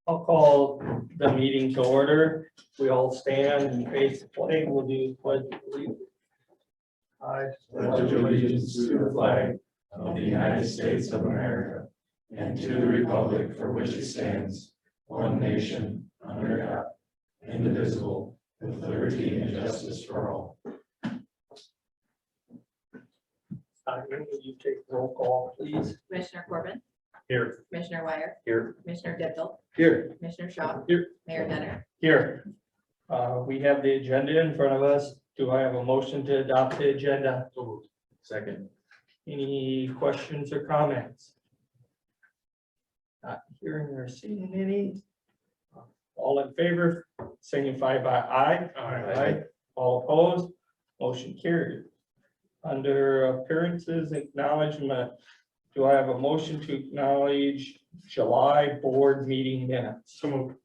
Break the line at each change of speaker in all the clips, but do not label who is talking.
I'll call the meeting to order. We all stand and face the flag. We'll do pledge of allegiance. I
Pledge allegiance to the flag of the United States of America and to the republic for which it stands, one nation, under God, indivisible, with liberty and justice for all.
Simon, will you take roll call, please?
Commissioner Corbin,
Here.
Commissioner Wire,
Here.
Commissioner Ditzl,
Here.
Commissioner Shaw.
Here.
Mayor Denner.
Here. We have the agenda in front of us. Do I have a motion to adopt the agenda?
Second.
Any questions or comments? Not hearing or seeing any. All in favor, signify by aye.
Aye.
All opposed, motion carried. Under appearances, acknowledgement, do I have a motion to acknowledge July board meeting minutes?
So moved.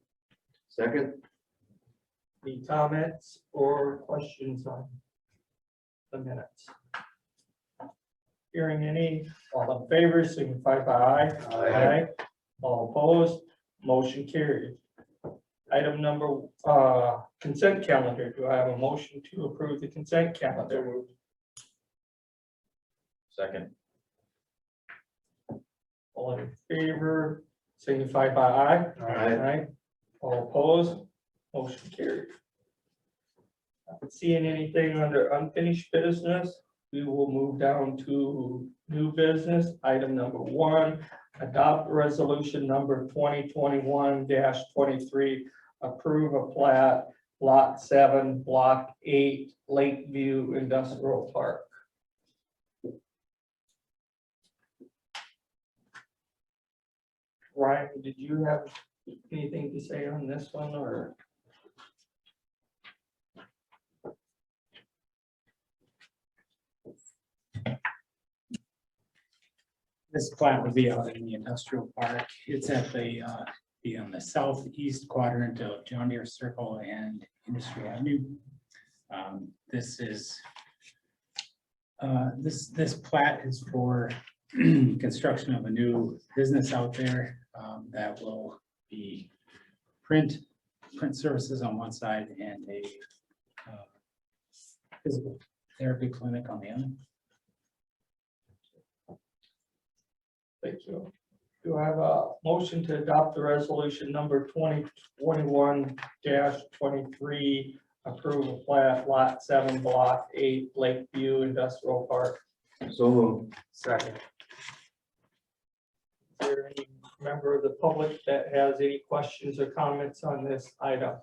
Second.
Any comments or questions on the minutes? Hearing any, all in favor, signify by aye.
Aye.
All opposed, motion carried. Item number, consent calendar. Do I have a motion to approve the consent calendar?
Second.
All in favor, signify by aye.
Aye.
All opposed, motion carried. Not seeing anything under unfinished business, we will move down to new business. Item number 1, adopt resolution number 2021-23, approve a plat, lot 7, block 8, Lakeview Industrial Park. Ryan, did you have anything to say on this one, or?
This plat would be out in the industrial park. It's at be on the southeast quadrant of John Deere Circle and Industry Avenue. This is this plat is for construction of a new business out there that will be print services on one side and a physical therapy clinic on the other.
Thank you. Do I have a motion to adopt the resolution number 2021-23, approval plat, lot 7, block 8, Lakeview Industrial Park?
So moved.
Second. Is there any member of the public that has any questions or comments on this item?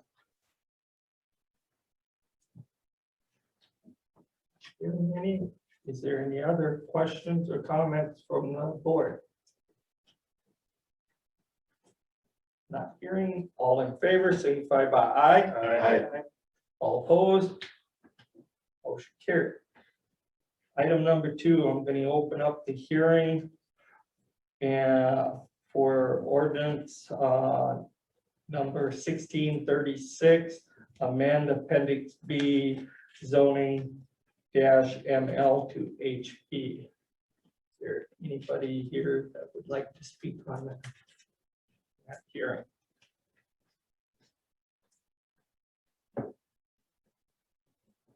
Hearing any? Is there any other questions or comments from the board? Not hearing, all in favor, signify by aye.
Aye.
All opposed? Motion carried. Item number 2, I'm going to open up the hearing for ordinance number 1636, amend appendix B zoning -ML to HP. Is there anybody here that would like to speak on that hearing?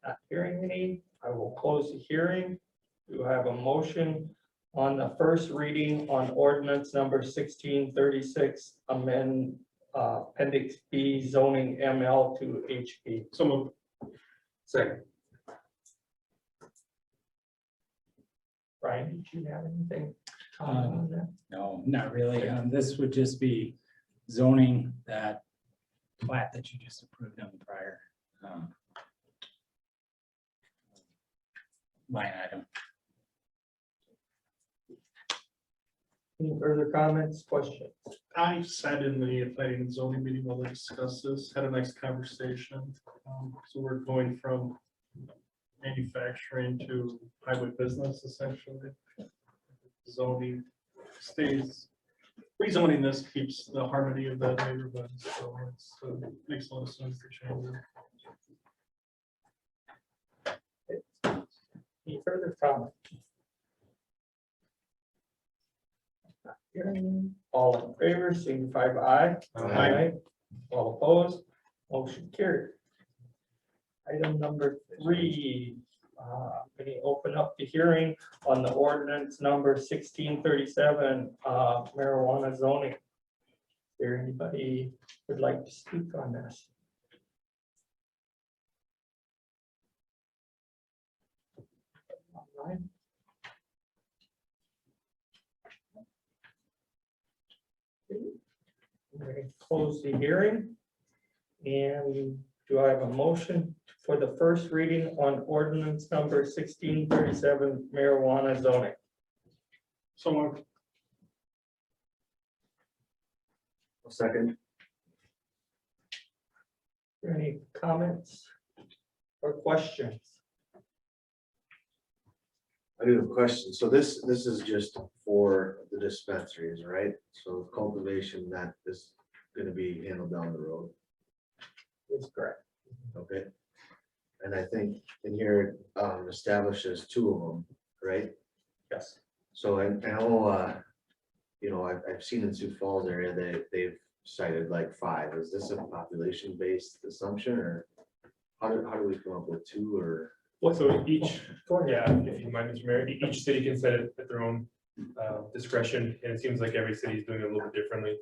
Not hearing any, I will close the hearing. Do I have a motion on the first reading on ordinance number 1636, amend appendix B zoning ML to HP?
So moved. Second.
Brian, did you have anything? to comment on that?
No, not really. This would just be zoning that plat that you just approved on the prior line item.
Any further comments, questions?
I sat in the planning and zoning meeting while they discussed this, had a nice conversation. So we're going from manufacturing to highway business essentially. Zoning stays, rezoning this keeps the harmony of that neighborhood, so it's makes a lot of sense to change it.
Any further comment? Hearing all in favor, signify by aye.
Aye.
All opposed, motion carried. Item number 3, going to open up the hearing on the ordinance number 1637, marijuana zoning. Is there anybody would like to speak on this? All right. I'm going to close the hearing. And do I have a motion for the first reading on ordinance number 1637 marijuana zoning?
So moved.
Second.
Any comments or questions?
I do have a question. So this is just for the dispensaries, right? So cultivation that is gonna be handled down the road,
Is correct.
okay? And I think in here establishes 2 of them, right?
Yes.
So I know, you know, I've seen in Sioux Falls area that they've cited like 5. Is this a population-based assumption, or how do we come up with 2 or?
So each,
Go ahead.
yeah, if you mind, Mr. Mayor, each city can set it at their own discretion, and it seems like every city is doing it a little bit differently.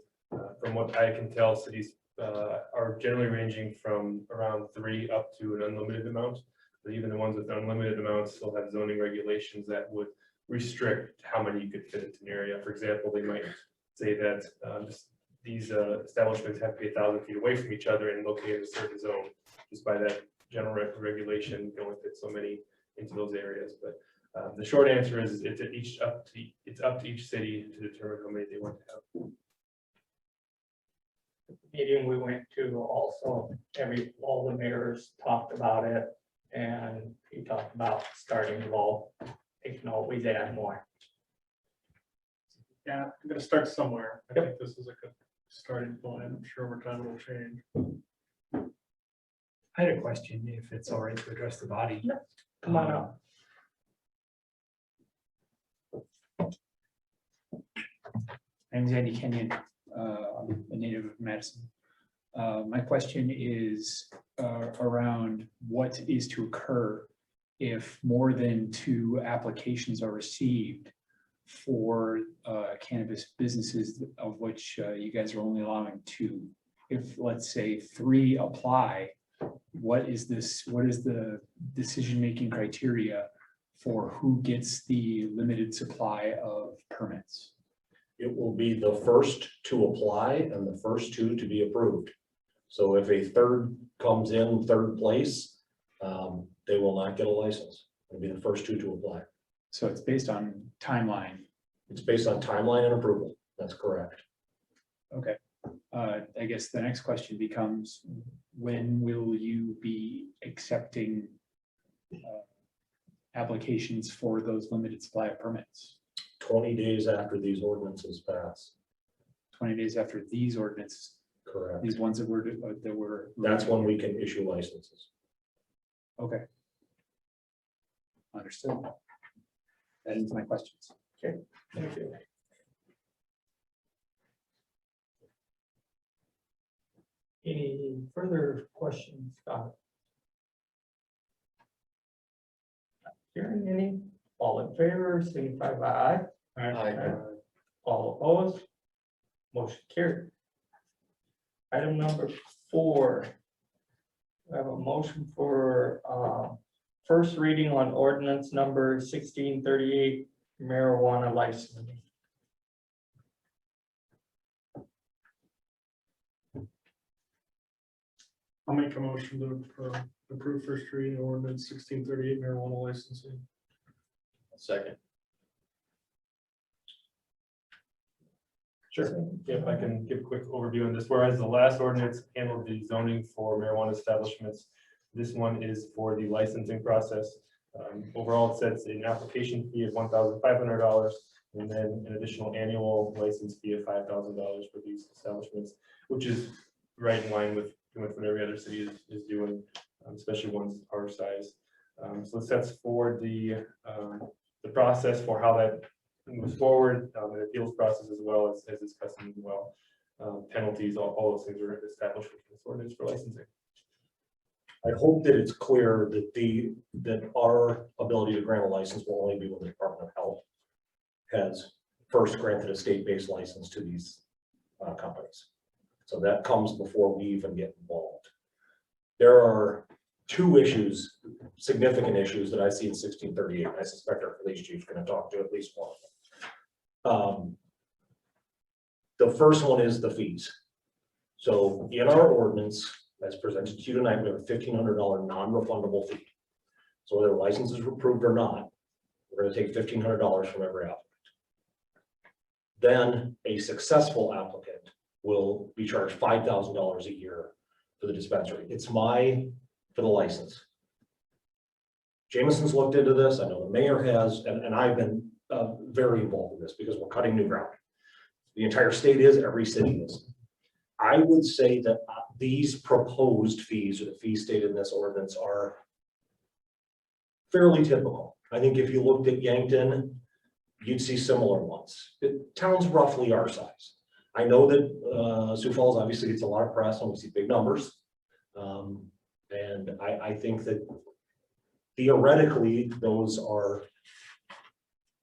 From what I can tell, cities are generally ranging from around 3 up to an unlimited amount. But even the ones with unlimited amounts still have zoning regulations that would restrict how many you could fit into an area. For example, they might say that these establishments have to be 1,000 feet away from each other and located in a certain zone. Just by that general regulation, you can only fit so many into those areas. But the short answer is it's up to each city to determine how many they want to have.
Meeting we went to also, all the mayors talked about it, and he talked about starting low. They can always add more.
Yeah, I'm gonna start somewhere. I
Yep.
think this is a good starting point. I'm sure over time it'll change.
I had a question, if it's all right to address the body.
Come on up.
My name is Andy Kenyon, I'm a native of Madison. My question is around what is to occur if more than 2 applications are received for cannabis businesses, of which you guys are only allowing 2. If, let's say, 3 apply, what is the decision-making criteria for who gets the limited supply of permits?
It will be the first to apply and the first 2 to be approved. So if a third comes in third place, they will not get a license. It'll be the first 2 to apply.
So it's based on timeline.
It's based on timeline and approval. That's correct.
Okay. I guess the next question becomes, when will you be accepting applications for those limited supply of permits?
20 days after these ordinances pass.
20 days after these ordinances,
Correct.
these ones that were.
That's when we can issue licenses.
Okay. Understood. That ends my questions.
Thank you. Any further questions, Scott? Not hearing any, all in favor, signify by aye.
Aye.
All opposed? Motion carried. Item number 4. I have a motion for first reading on ordinance number 1638 marijuana licensing.
I'll make a motion to approve first reading ordinance 1638 marijuana licensing.
Second.
Sure. If I can give a quick overview on this, whereas the last ordinance handled the zoning for marijuana establishments, this one is for the licensing process. Overall, it sets an application fee of $1,500 and then an additional annual license fee of $5,000 for these establishments, which is right in line with what every other city is doing, especially ones our size. So it sets forward the process for how that moves forward, the appeals process as well as discussing as well. Penalties, all those things are established with this ordinance for licensing.
I hope that it's clear that that our ability to grant a license will only be when the Department of Health has first granted a state-based license to these companies. So that comes before we even get involved. There are two issues, significant issues that I see in 1638. I suspect our police chief is going to talk to at least one of them. The first one is the fees. So in our ordinance, as presented to you tonight, we have a $1,500 non-refundable fee. So whether the license is approved or not, we're going to take $1,500 from every applicant. Then a successful applicant will be charged $5,000 a year for the dispensary. It's for the license. Jameson's looked into this. I know the mayor has, and I've been very involved in this because we're cutting new ground. The entire state is, every city is. I would say that these proposed fees or the fees stated in this ordinance are fairly typical. I think if you looked at Yankton, you'd see similar ones. The town's roughly our size. I know that Sioux Falls obviously gets a lot of press and we see big numbers. And I think that theoretically those are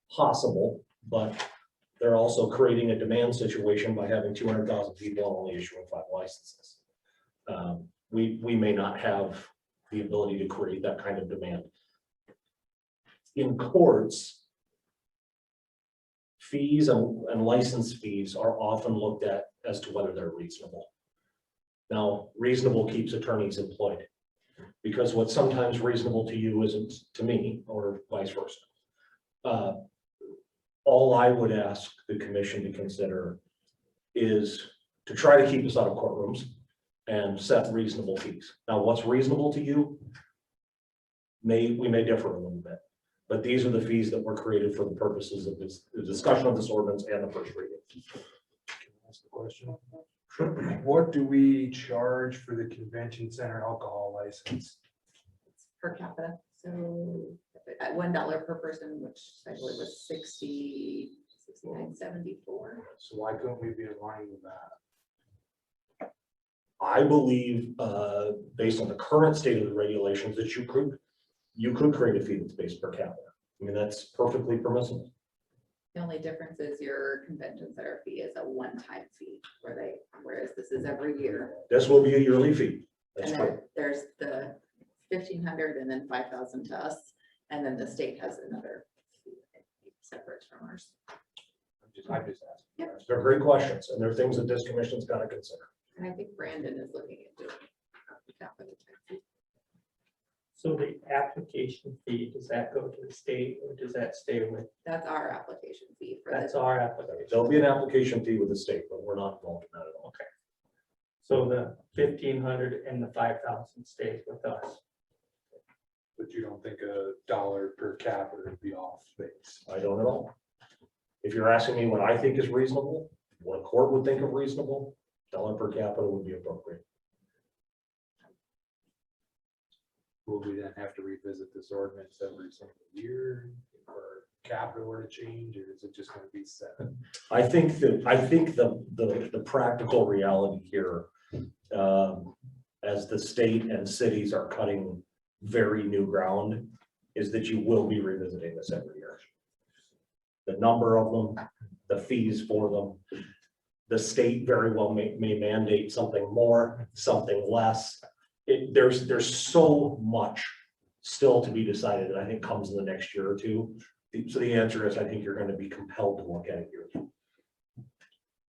possible, but they're also creating a demand situation by having 200,000 people and only issuing 5 licenses. We may not have the ability to create that kind of demand. In courts, fees and license fees are often looked at as to whether they're reasonable. Now, reasonable keeps attorneys employed because what's sometimes reasonable to you isn't to me, or vice versa. All I would ask the commission to consider is to try to keep us out of courtrooms and set reasonable fees. Now, what's reasonable to you, we may differ a little bit, but these are the fees that were created for the purposes of the discussion of this ordinance and the first reading.
Can I ask the question? What do we charge for the convention center alcohol license?
Per capita, so at $1 per person, which I believe was 69.74.
So why couldn't we be in line with that?
I believe, based on the current state of the regulations, that you could create a fee that's based per capita. I mean, that's perfectly permissible.
The only difference is your convention center fee is a one-time fee, whereas this is every year.
This will be a yearly fee. That's
And
true.
then there's the 1,500 and then 5,000 to us, and then the state has another fee separate from ours.
I'm just asking.
They're great questions, and they're things that this commission's got to consider.
And I think Brandon is looking at doing a capita type fee.
So the application fee, does that go to the state or does that stay with,
That's our application fee for
that's
this.
our application?
There'll be an application fee with the state, but we're not involved in that at all.
So the 1,500 and the 5,000 stays with us.
But you don't think $1 per capita would be off base?
I don't know. If you're asking me what I think is reasonable, what a court would think of reasonable, $1 per capita would be appropriate.
Will we then have to revisit this ordinance every single year or capita were to change, or is it just going to be set?
I think the practical reality here, as the state and cities are cutting very new ground, is that you will be revisiting this every year. The number of them, the fees for them, the state very well may mandate something more, something less. There's so much still to be decided that I think comes in the next year or two. So the answer is, I think you're going to be compelled to look at it here.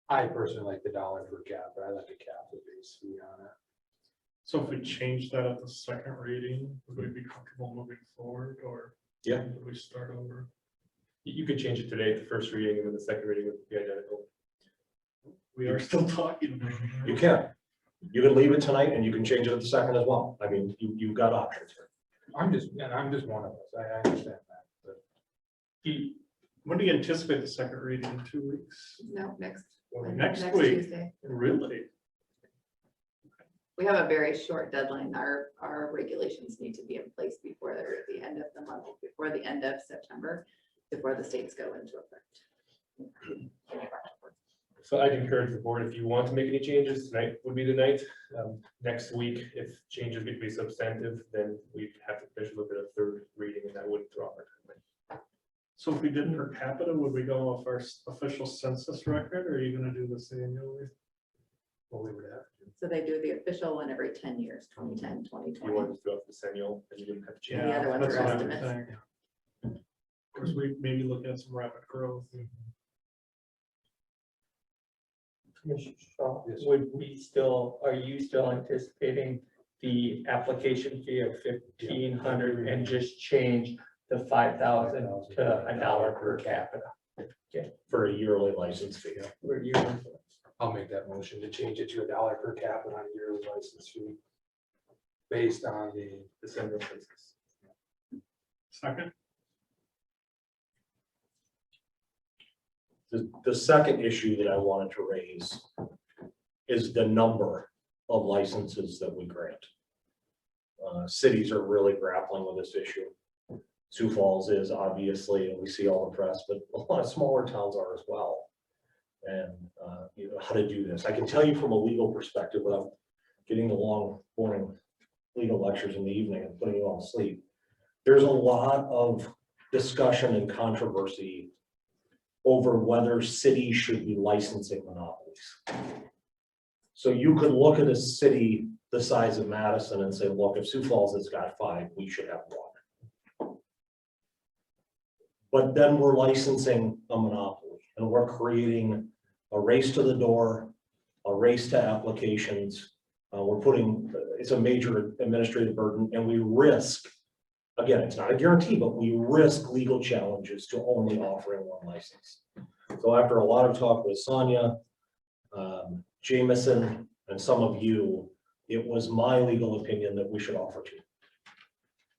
I personally like the $1 per capita. I like a capita base fee on it.
So if we change that at the second reading, would we be comfortable moving forward, or?
Yeah.
Would we start over?
You could change it today at the first reading and then the second reading would be identical.
We are still talking about it.
You can. You can leave it tonight and you can change it at the second as well. I mean, you've got options here.
I'm just one of us. I understand that, but
When do you anticipate the second reading? In 2 weeks?
No, next
Next week?
Tuesday.
Really?
We have a very short deadline. Our regulations need to be in place before they're at the end of the month, before the end of September. before the states go into effect.
So I'd encourage the board, if you want to make any changes, tonight would be the night. Next week, if changes need to be substantive, then we'd have to officially look at a third reading, and that would draw our time.
So if we did per capita, would we go off our official census record, or are you gonna do this annually?
Well, we would have to.
So they do the official one every 10 years, 2010,
If you
2020.
wanted to go up the decennial, and you didn't have to change.
the other ones
that's
are
what I would
estimates.
think. Of course, we maybe look at some rapid growth.
Commissioner Shaw,
Yes.
would we still, are you still anticipating the application fee of 1,500 and just change the 5,000 to $1 per capita?
For a yearly license fee.
Were you?
I'll make that motion to change it to $1 per capita on a yearly license fee. Based on the
December census.
Second,
The second issue that I wanted to raise is the number of licenses that we grant. Cities are really grappling with this issue. Sioux Falls is obviously, and we see all the press, but a lot of smaller towns are as well. And, you know, how to do this. I can tell you from a legal perspective, without getting the long, boring legal lectures in the evening and putting you all to sleep. There's a lot of discussion and controversy over whether cities should be licensing monopolies. So you could look at a city the size of Madison and say, look, if Sioux Falls has got 5, we should have 1. But then we're licensing a monopoly and we're creating a race to the door, a race to applications. We're putting, it's a major administrative burden, and we risk, again, it's not a guarantee, but we risk legal challenges to only offering 1 license. So after a lot of talk with Sonia, Jameson, and some of you, it was my legal opinion that we should offer 2.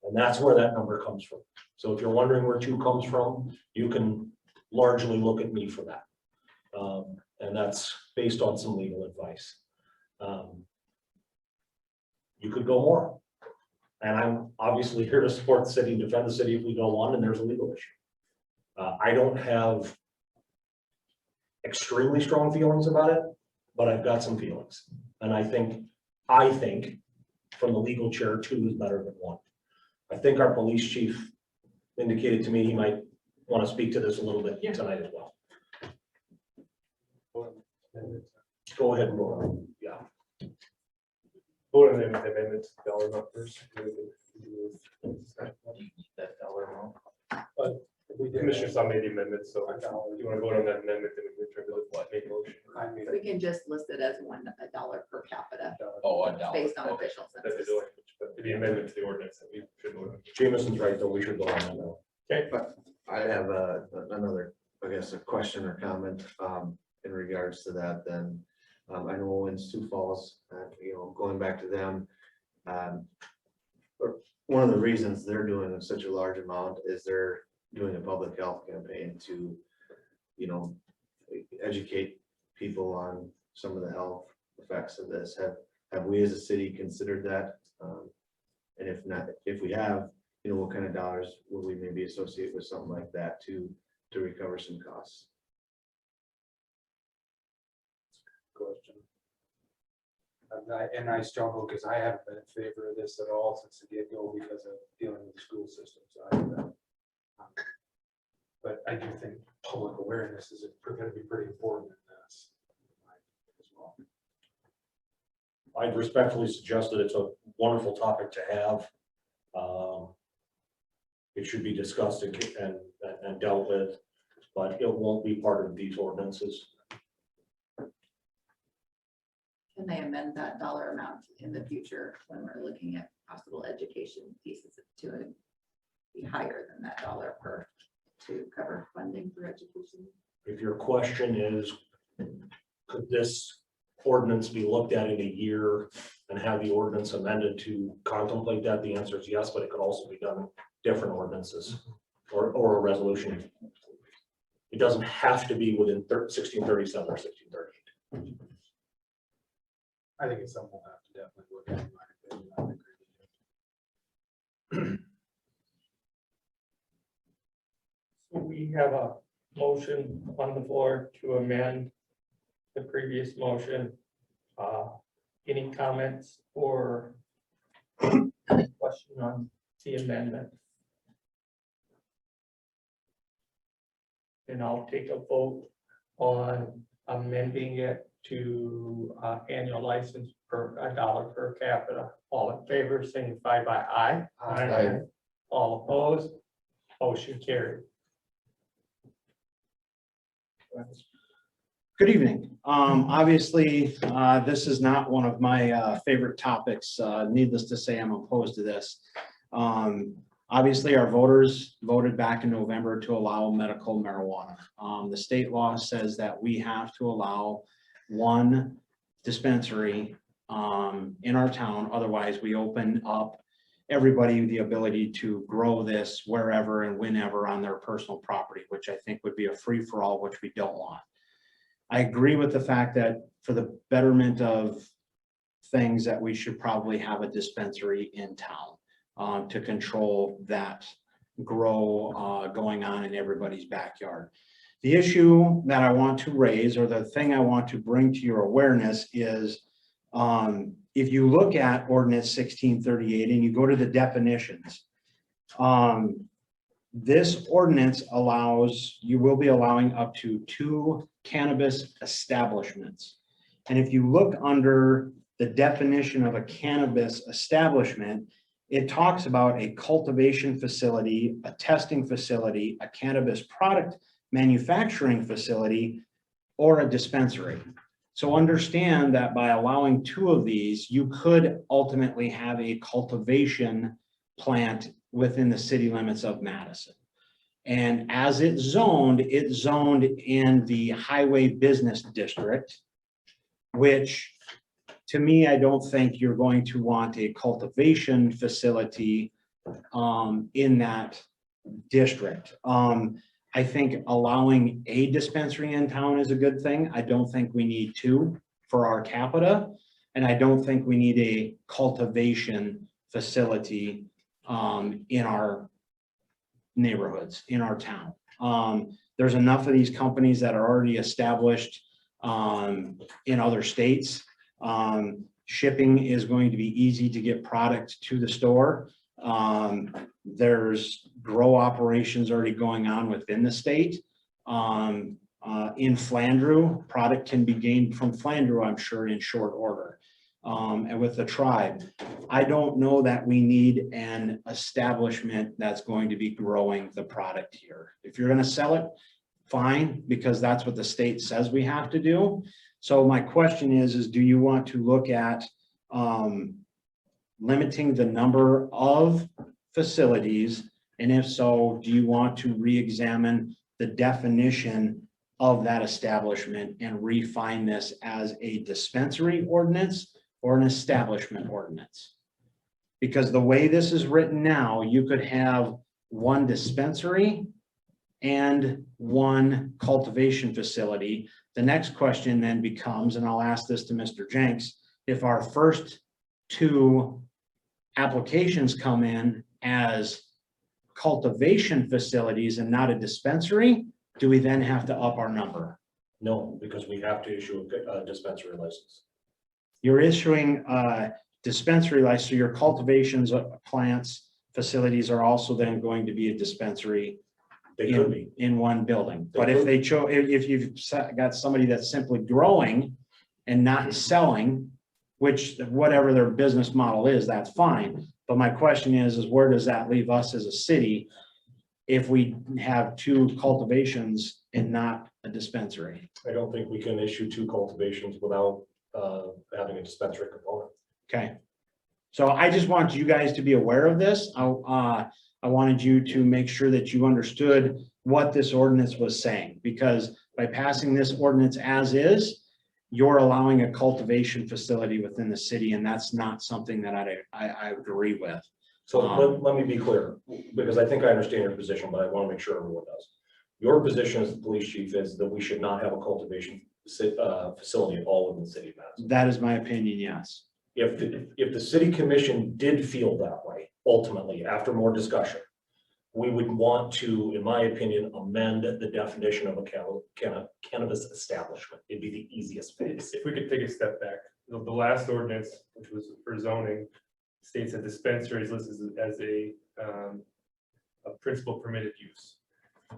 And that's where that number comes from. So if you're wondering where 2 comes from, you can largely look at me for that. And that's based on some legal advice. You could go more. And I'm obviously here to support the city and defend the city if we go 1 and there's a legal issue. I don't have extremely strong feelings about it, but I've got some feelings. And I think from the legal chair, 2 is better than 1. I think our police chief indicated to me he might want to speak to this a little bit tonight as well. Go ahead and roll. Yeah.
Vote on the amendment, dollar amount first.
That dollar amount.
Commissioner Saw made the amendment, so if you want to vote on that amendment, then we can try to make a motion.
I mean,
We can just list it as $1 per capita
Oh, $1.
based on official
That's
census.
the language, but the amendment to the ordinance that we should vote on.
Jameson's right, though, we should go on that now.
Okay,
I have another, I guess, a question or comment, in regards to that then. I know in Sioux Falls, going back to them, or one of the reasons they're doing such a large amount is they're doing a public health campaign to, educate people on some of the health effects of this. Have we as a city considered that? And if not, if we have, what kind of dollars will we maybe associate with something like that to recover some costs?
question. And I struggle because I haven't been in favor of this at all since the get-go because of dealing with the school system side of that. But I do think public awareness is going to be pretty important in this as well.
I'd respectfully suggest that it's a wonderful topic to have. It should be discussed and dealt with, but it won't be part of these ordinances.
Can they amend that dollar amount in the future when we're looking at possible education pieces to be higher than that $1 per to cover funding for education?
If your question is, could this ordinance be looked at in a year and have the ordinance amended to contemplate that? The answer is yes, but it could also be done in different ordinances or a resolution. It doesn't have to be within 1637 or 1638.
I think it's something we'll have to definitely look at. In my opinion. I agree with you.
so we have a motion on the floor to amend the previous motion. Any comments or question on the amendment? And I'll take a vote on amending it to annual license per $1 per capita. All in favor, signify by aye.
Aye.
All opposed, motion carried.
Good evening. Obviously, this is not one of my favorite topics. Needless to say, I'm opposed to this. Obviously, our voters voted back in November to allow medical marijuana. The state law says that we have to allow one dispensary in our town. Otherwise, we open up everybody the ability to grow this wherever and whenever on their personal property, which I think would be a free-for-all, which we don't want. I agree with the fact that for the betterment of things that we should probably have a dispensary in town to control that grow going on in everybody's backyard. The issue that I want to raise, or the thing I want to bring to your awareness, is if you look at ordinance 1638 and you go to the definitions, this ordinance allows, you will be allowing up to 2 cannabis establishments. And if you look under the definition of a cannabis establishment, it talks about a cultivation facility, a testing facility, a cannabis product manufacturing facility, or a dispensary. So understand that by allowing 2 of these, you could ultimately have a cultivation plant within the city limits of Madison. And as it's zoned in the highway business district, which to me, I don't think you're going to want a cultivation facility in that district. I think allowing a dispensary in town is a good thing. I don't think we need 2 for our capita. And I don't think we need a cultivation facility in our neighborhoods, in our town. There's enough of these companies that are already established in other states. Shipping is going to be easy to get product to the store. There's grow operations already going on within the state. In Flandreau, product can be gained from Flandreau, I'm sure, in short order. And with the tribe, I don't know that we need an establishment that's going to be growing the product here. If you're going to sell it, fine, because that's what the state says we have to do. So my question is do you want to look at limiting the number of facilities? And if so, do you want to re-examine the definition of that establishment and refine this as a dispensary ordinance or an establishment ordinance? Because the way this is written now, you could have 1 dispensary and 1 cultivation facility. The next question then becomes, and I'll ask this to Mr. Jenks, if our first 2 applications come in as cultivation facilities and not a dispensary, do we then have to up our number?
No, because we have to issue a dispensary license.
You're issuing a dispensary license, so your cultivations plants, facilities are also then going to be a dispensary
They could be.
in 1 building.
They
But if
could.
they chose, if you've got somebody that's simply growing and not selling, which whatever their business model is, that's fine. But my question is where does that leave us as a city if we have 2 cultivations and not a dispensary?
I don't think we can issue 2 cultivations without having a dispensary component.
Okay. So I just want you guys to be aware of this. I wanted you to make sure that you understood what this ordinance was saying, because by passing this ordinance as is, you're allowing a cultivation facility within the city, and that's not something that I agree with.
So let me be clear, because I think I understand your position, but I want to make sure everyone does. Your position as the police chief is that we should not have a cultivation facility at all within the city of Madison.
That is my opinion, yes.
If the city commission did feel that way, ultimately, after more discussion, we would want to, in my opinion, amend the definition of a cannabis establishment. It'd be the easiest fix.
If we could take a step back, the last ordinance, which was for zoning, states that dispensary is listed as a principal permitted use.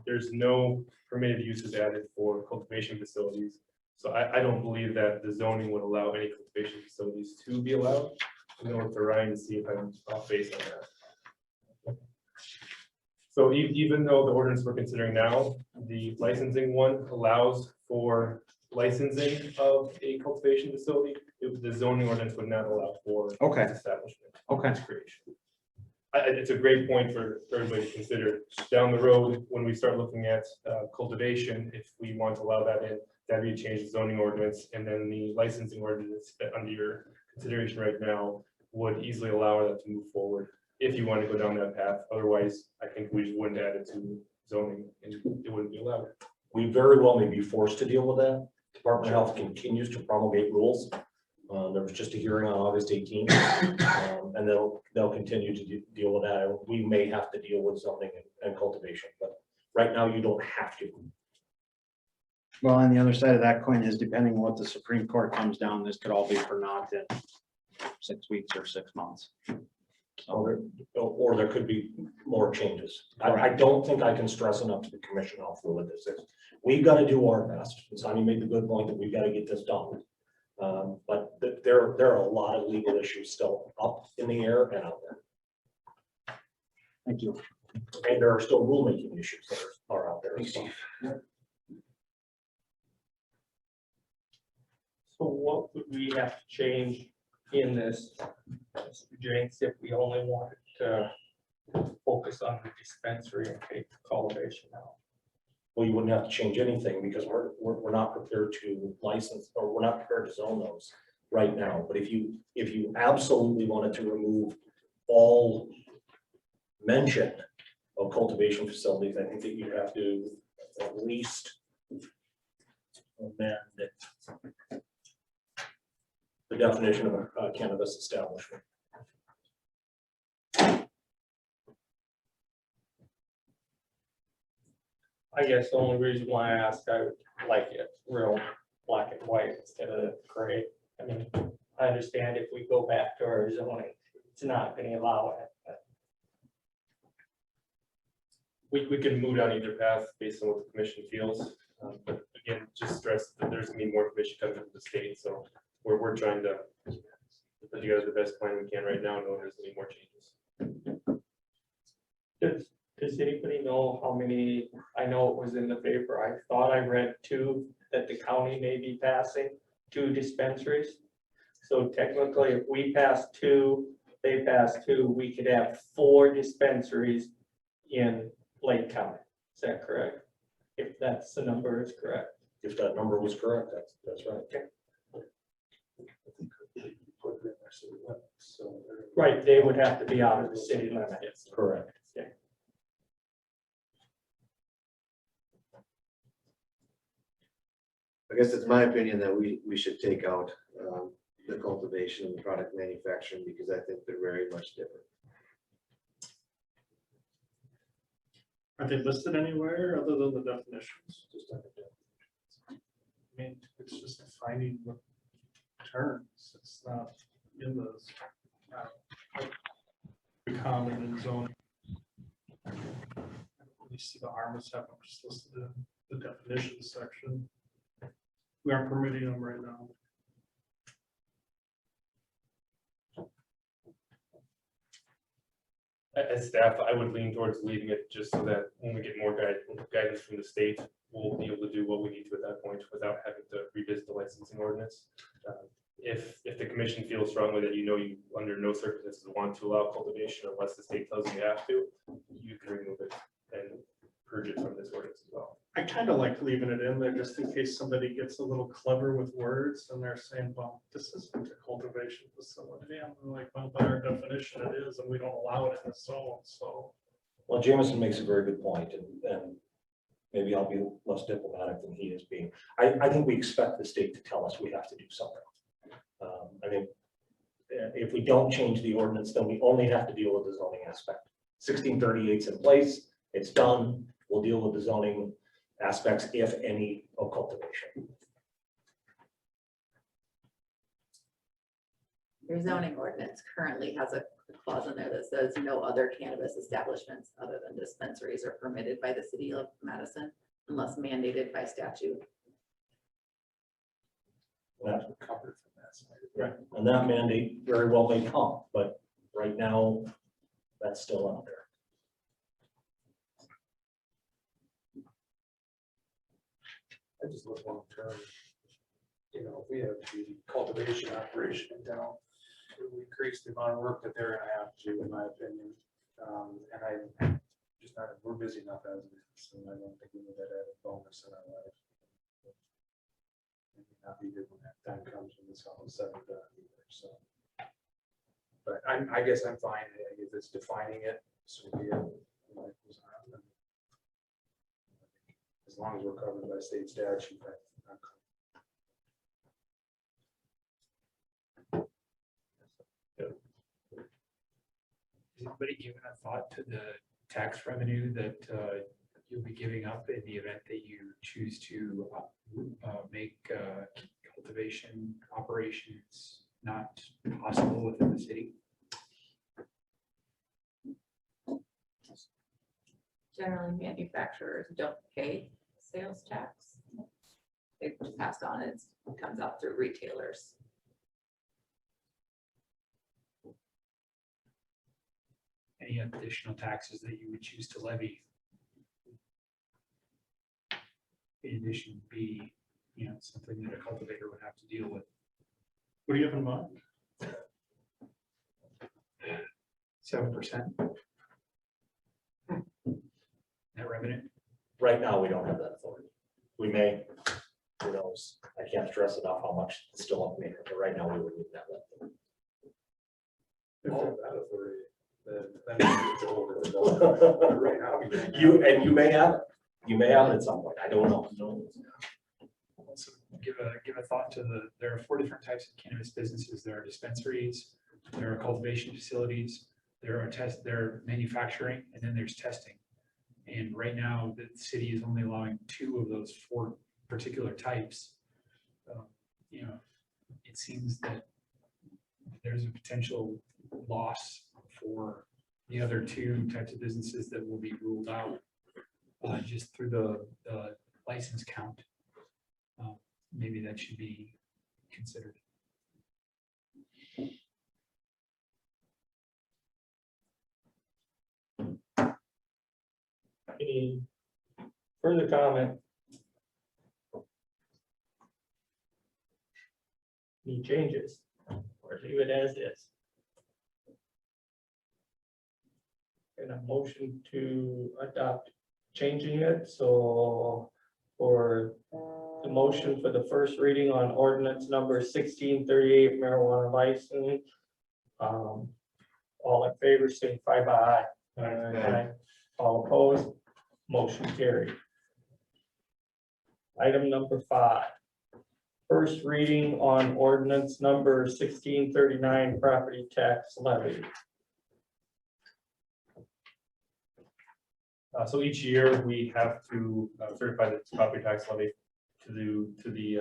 There's no permitted uses added for cultivation facilities. So I don't believe that the zoning would allow any cultivation facilities to be allowed. I'm going to Ryan to see if I'm off base on that. So even though the ordinance we're considering now, the licensing one allows for licensing of a cultivation facility, the zoning ordinance would not allow for
Okay.
establishment.
Okay.
Creation. It's a great point for everybody to consider. Down the road, when we start looking at cultivation, if we want to allow that in, that'd be a change to zoning ordinance, and then the licensing ordinance that under your consideration right now would easily allow that to move forward if you want to go down that path. Otherwise, I think we just wouldn't add it to zoning and it wouldn't be allowed.
We very well may be forced to deal with that. Department of Health continues to promulgate rules. There was just a hearing on August 18th, and they'll continue to deal with that. We may have to deal with zoning and cultivation, but right now you don't have to.
Well, on the other side of that coin is depending on what the Supreme Court comes down, this could all be for naught in 6 weeks or 6 months.
Or there could be more changes. I don't think I can stress enough to the commission how fluid this is. We've got to do our best. Sonny made the good point that we've got to get this done. But there are a lot of legal issues still up in the air and out there.
Thank you.
And there are still rulemaking issues that are out there as well.
So what would we have to change in this, Mr. Jenks, if we only wanted to focus on the dispensary and take the cultivation out?
Well, you wouldn't have to change anything because we're not prepared to license, or we're not prepared to zone those right now. But if you absolutely wanted to remove all mention of cultivation facilities, I think that you have to at least amend the definition of a cannabis establishment.
I guess the only reason why I asked, I would like it real black and white instead of gray. I mean, I understand if we go back to our zoning, it's not going to allow it. But
We can move down either path based on what the commission feels. But again, just stress that there's gonna be more information coming from the state, so we're trying to put together the best plan we can right now, knowing there's gonna be more changes.
Does anybody know how many, I know it was in the paper, I thought I read 2 that the county may be passing, 2 dispensaries. So technically, if we pass 2, they pass 2, we could have 4 dispensaries in Lake County. Is that correct? If that's the number is correct.
If that number was correct, that's right.
Right, they would have to be out of the city limits.
Correct.
I guess it's my opinion that we should take out the cultivation and the product manufacturing because I think they're very much different.
Are they listed anywhere other than the definitions? I mean, it's just defining what terms, it's not in those. Common in zoning. I don't really see the harm of having them just listed in the definitions section. We aren't permitting them right now. As staff, I would lean towards leaving it just so that when we get more guidance from the state, we'll be able to do what we need to at that point without having to revisit the licensing ordinance. If the commission feels strongly that you under no circumstances want to allow cultivation unless the state tells you have to, you can remove it and purge it from this ordinance as well. I kind of like leaving it in there just in case somebody gets a little clever with words and they're saying, well, this isn't a cultivation facility. I'm like, well, by our definition it is, and we don't allow it in the zone, so.
Well, Jameson makes a very good point, and maybe I'll be less diplomatic than he is being. I think we expect the state to tell us we have to do something. I think if we don't change the ordinance, then we only have to deal with the zoning aspect. 1638 is in place. It's done. We'll deal with the zoning aspects, if any, of cultivation.
Your zoning ordinance currently has a clause in there that says no other cannabis establishments other than dispensaries are permitted by the city of Madison unless mandated by statute.
That-
Covered from that side.
Right, and that mandate very well may come, but right now, that's still out there.
I just look long term. You know, if we have the cultivation operation in town, it will increase the amount of work that they're gonna have to do, in my opinion. And I just not, we're busy enough as it is, so I don't think we need that added bonus in our life. Maybe not be good when that time comes when it's all said and done either, so. But I guess I'm fine if it's defining it, so be it. As long as we're covered by state statute.
Has anybody given a thought to the tax revenue that you'll be giving up in the event that you choose to make cultivation operations not possible within the city?
Generally, manufacturers don't pay sales tax. They just passed on, it comes out through retailers.
Any additional taxes that you would choose to levy? In addition, be, something that a cultivator would have to deal with.
What do you have in mind?
7%. Net revenue.
Right now, we don't have that authority. We may, who knows? I can't stress enough how much is still up in the air, but right now, we wouldn't have that.
If we have that authority, then it's over. Right now, we don't.
You may have it. You may have it at some point. I don't know.
Also give a thought to there are 4 different types of cannabis businesses. There are dispensaries, there are cultivation facilities, there are manufacturing, and then there's testing. And right now, the city is only allowing 2 of those 4 particular types. It seems that there's a potential loss for the other 2 types of businesses that will be ruled out just through the license count. Maybe that should be considered.
Any further comment? Any changes? Or leave it as is? And a motion to adopt changing it, so for the motion for the first reading on ordinance number 1638 marijuana license. All in favor, signify by aye. Aye. All opposed, motion carried. Item number 5. First reading on ordinance number 1639 property tax levy.
So each year we have to certify the property tax levy to the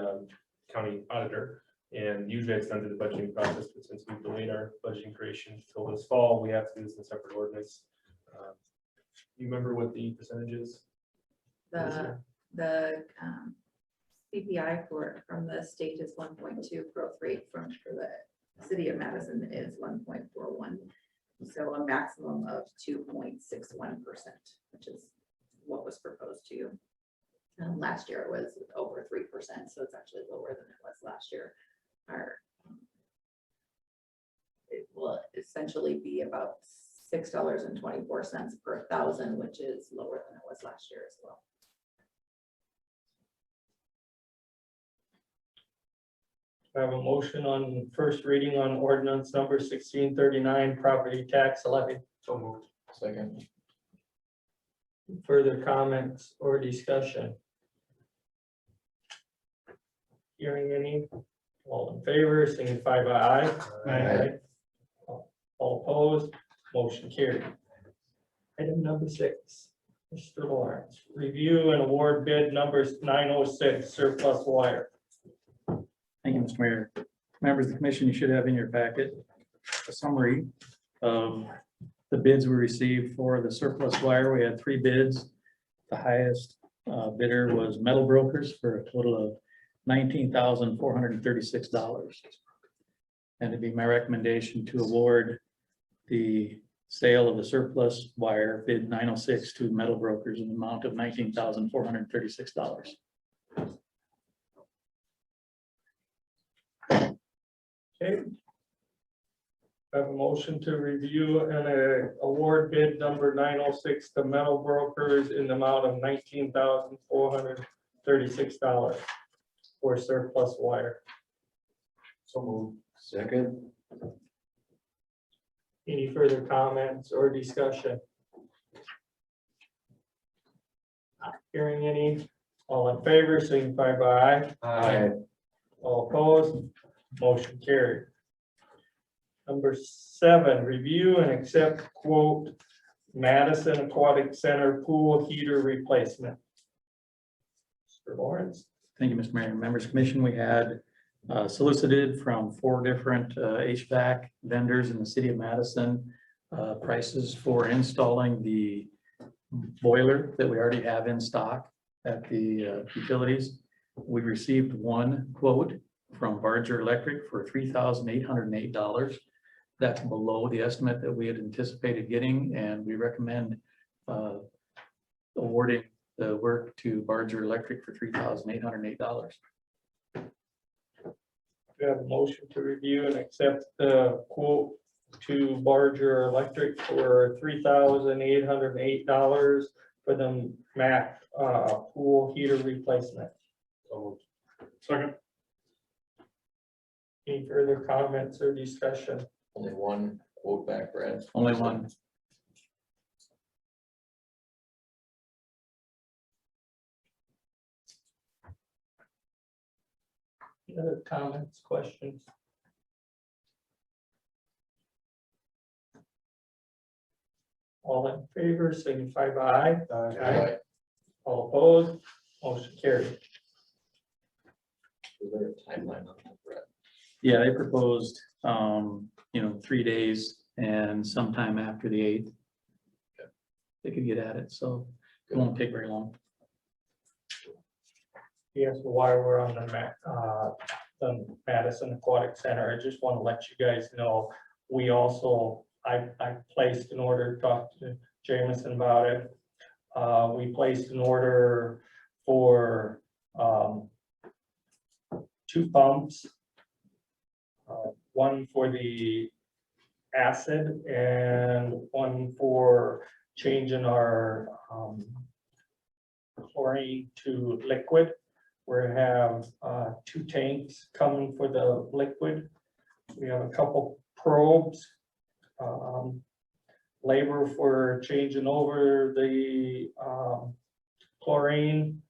county auditor. And usually it's done through the budgeting process, but since we've delayed our budgeting creation till this fall, we have to do this in a separate ordinance. You remember what the percentage is?
The CPI from the state is 1.2, growth rate for the city of Madison is 1.41. So a maximum of 2.61%, which is what was proposed to you. Last year it was over 3%, so it's actually lower than it was last year. It will essentially be about $6.24 per thousand, which is lower than it was last year as well.
I have a motion on first reading on ordinance number 1639 property tax levy.
So moved.
Second.
Further comments or discussion? Hearing any? All in favor, signify by aye.
Aye.
All opposed, motion carried. Item number 6. Mr. Lawrence, review and award bid number 906 surplus wire.
Thank you, Mr. Mayor. Members of the commission, you should have in your packet a summary of the bids we received for the surplus wire. We had 3 bids. The highest bidder was Metal Brokers for a total of $19,436. And it'd be my recommendation to award the sale of the surplus wire bid 906 to Metal Brokers in the amount of $19,436.
Okay. I have a motion to review and award bid number 906 to Metal Brokers in the amount of $19,436 for surplus wire.
So moved. Second.
Any further comments or discussion? Not hearing any. All in favor, signify by aye. All opposed, motion carried. Number 7, review and accept quote Madison Aquatic Center pool heater replacement. Mr. Lawrence.
Thank you, Mr. Mayor. Members Commission, we had solicited from 4 different HVAC vendors in the city of Madison, prices for installing the boiler that we already have in stock at the utilities. We received 1 quote from Barger Electric for $3,808. That's below the estimate that we had anticipated getting, and we recommend awarding the work to Barger Electric for $3,808.
We have a motion to review and accept the quote to Barger Electric for $3,808 for the MAC pool heater replacement.
Second.
Any further comments or discussion?
Only 1 quote back, Brad.
Only 1.
Any other comments, questions? All in favor, signify by aye.
Aye.
All opposed, motion carried.
Is there a timeline on that, Brad?
Yeah, they proposed, 3 days and sometime after the 8th. They could get at it, so it won't take very long.
Yes, while we're on the Madison Aquatic Center, I just want to let you guys know, we also, I placed an order, talked to Jameson about it. We placed an order for 2 pumps. One for the acid and one for changing our chlorine to liquid. We have 2 tanks coming for the liquid. We have a couple probes. Labor for changing over the chlorine,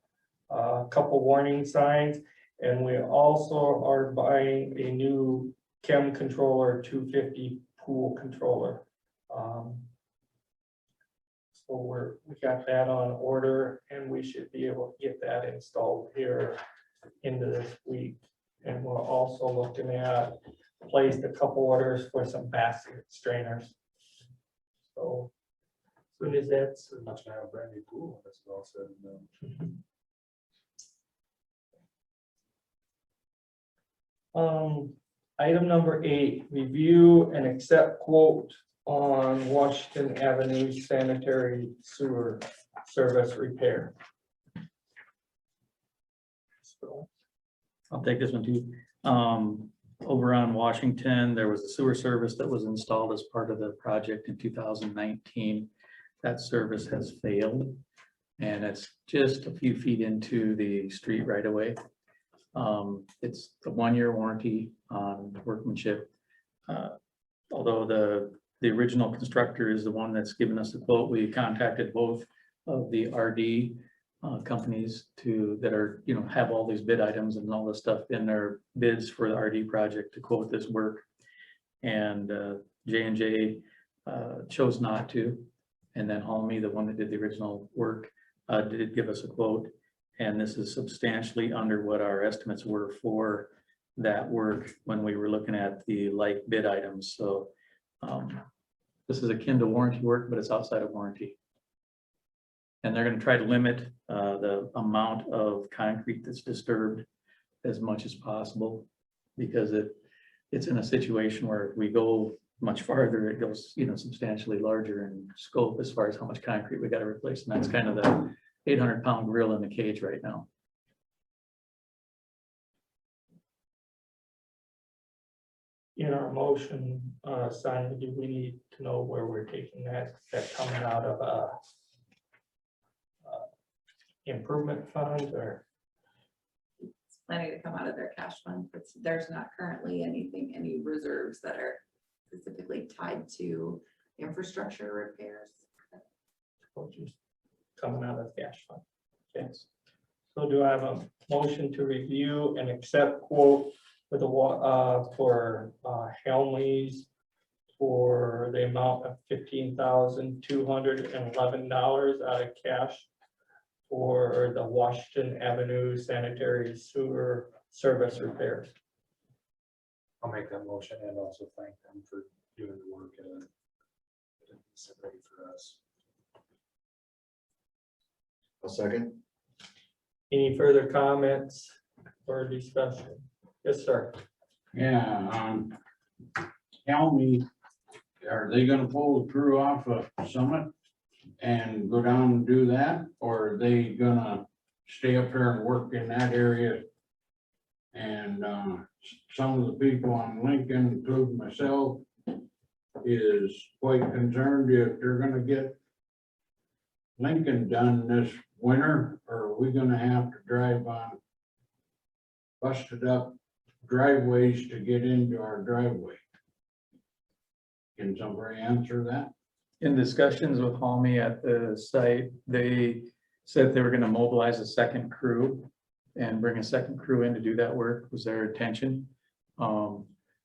a couple warning signs, and we also are buying a new chem controller 250 pool controller. So we got that on order, and we should be able to get that installed here into this week. And we're also looking at placed a couple orders for some basket strainers. So as soon as that's
Pretty much now a brand new pool, that's well said.
Item number 8, review and accept quote on Washington Avenue sanitary sewer service repair. So,
I'll take this one too. Over on Washington, there was a sewer service that was installed as part of the project in 2019. That service has failed, and it's just a few feet into the street right away. It's a 1-year warranty on workmanship. Although the original constructor is the one that's given us the quote, we contacted both of the RD companies that are, have all these bid items and all this stuff in their bids for the RD project to quote this work. And J&J chose not to. And then Halmy, the one that did the original work, did give us a quote. And this is substantially under what our estimates were for that work when we were looking at the like bid items. So this is akin to warranty work, but it's outside of warranty. And they're gonna try to limit the amount of concrete that's disturbed as much as possible. Because it's in a situation where if we go much farther, it goes, substantially larger in scope as far as how much concrete we gotta replace. And that's kind of the 800-pound gorilla in the cage right now.
In our motion, Simon, do we need to know where we're taking that coming out of improvement fund or?
It's planning to come out of their cash fund, but there's not currently any reserves that are specifically tied to infrastructure repairs.
Or just coming out of the cash fund? Okay. So do I have a motion to review and accept quote for the for Helmleys for the amount of $15,211 out of cash for the Washington Avenue sanitary sewer service repairs?
I'll make that motion and also thank them for doing the work it's ready for us.
A second?
Any further comments or discussion? Yes, sir.
Yeah, tell me, are they gonna pull the crew off of Summit and go down and do that? Or are they gonna stay up there and work in that area? And some of the people on Lincoln, including myself, is quite concerned if they're gonna get Lincoln done this winter, or are we gonna have to drive on busted up driveways to get into our driveway? Can somebody answer that?
In discussions with Halmy at the site, they said they were gonna mobilize a second crew and bring a second crew in to do that work, was their intention.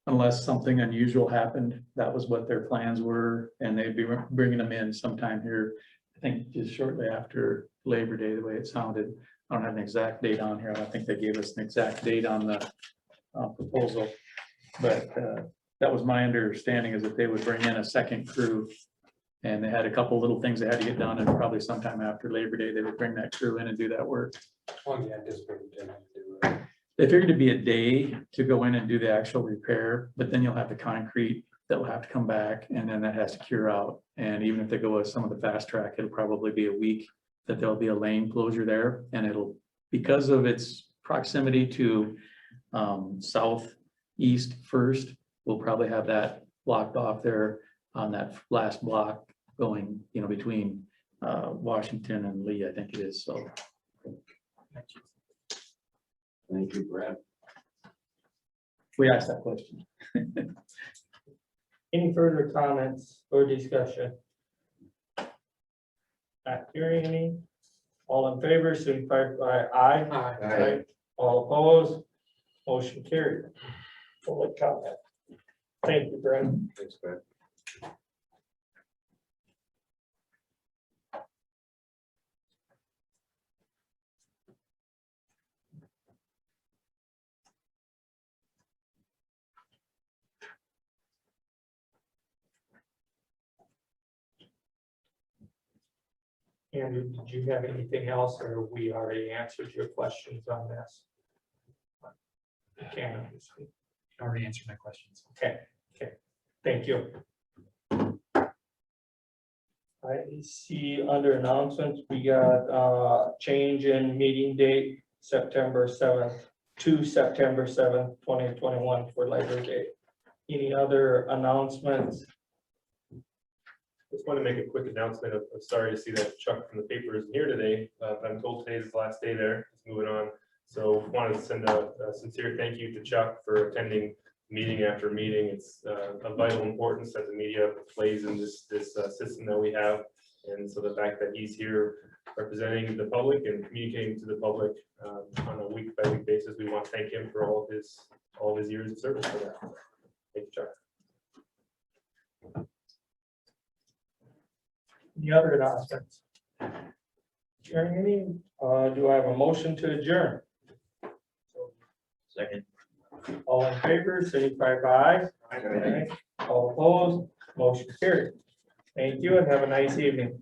Unless something unusual happened, that was what their plans were, and they'd be bringing them in sometime here, I think just shortly after Labor Day, the way it sounded. I don't have an exact date on here. I don't think they gave us an exact date on the proposal. But that was my understanding, is that they would bring in a second crew. And they had a couple little things they had to get done, and probably sometime after Labor Day, they would bring that crew in and do that work.
Well, yeah, anticipating them to do it.
They figured it'd be a day to go in and do the actual repair, but then you'll have the concrete that will have to come back, and then that has to cure out. And even if they go with some of the fast track, it'll probably be a week that there'll be a lane closure there, and it'll, because of its proximity to southeast first, we'll probably have that blocked off there on that last block going, between Washington and Lee, I think it is, so.
Thank you, Brad.
We asked that question.
Any further comments or discussion? Not hearing any. All in favor, signify by aye.
Aye.
All opposed, motion carried. Public comment. Thank you, Brent.
Thanks, Brad.
Andrew, did you have anything else, or we already answered your questions on this? Okay,
Already answered my questions.
okay, thank you. I see under announcements, we got change in meeting date, September 7th to September 7th, 2021 for Labor Day. Any other announcements?
Just want to make a quick announcement. I'm sorry to see that Chuck from the paper isn't here today, but I'm told today is his last day there. He's moving on. So wanted to send a sincere thank you to Chuck for attending meeting after meeting. It's of vital importance that the media plays in this system that we have. And so the fact that he's here representing the public and communicating to the public on a week by week basis, we want to thank him for all of his years of service for that. Thank you, Chuck.
Any other announcements? Hearing any, do I have a motion to adjourn?
Second.
All in favor, signify by aye. All opposed, motion carried. Thank you and have a nice evening.